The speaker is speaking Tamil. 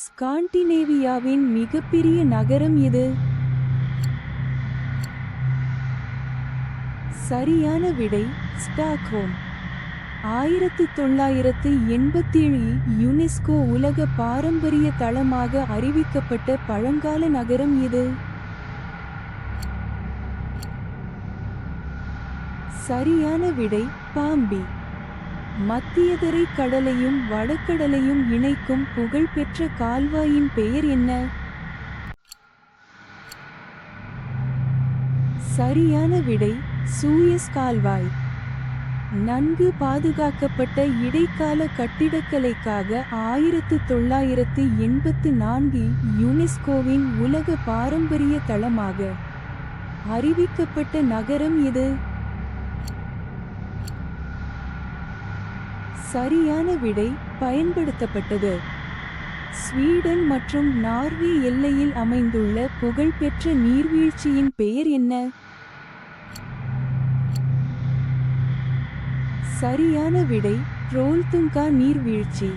ஸ்காண்டினேவியாவின் மிகப்பெரிய நகரம் எது? சரியான விடை ஸ்டாக்ஹோம். 1987 யுனெஸ்கோ உலக பாரம்பரிய தளமாக அறிவிக்கப்பட்ட பழங்கால நகரம் எது? சரியான விடை பாம்பி. மத்தியதரை கடலையும் வடகடலையும் இணைக்கும் புகழ்பெற்ற கால்வாயின் பெயர் என்ன? சரியான விடை சூயஸ் கால்வாய். நன்கு பாதுகாக்கப்பட்ட இடைக்கால கட்டிடக்கலைக்காக 1984 யுனெஸ்கோவின் உலக பாரம்பரிய தளமாக அறிவிக்கப்பட்ட நகரம் எது? சரியான விடை பயன்படுத்தப்பட்டது. ஸ்வீடன் மற்றும் நார்வே எல்லையில் அமைந்துள்ள புகழ்பெற்ற நீர்வீழ்ச்சியின் பெயர் என்ன? சரியான விடை ரோல்துங்கா நீர்வீழ்ச்சி.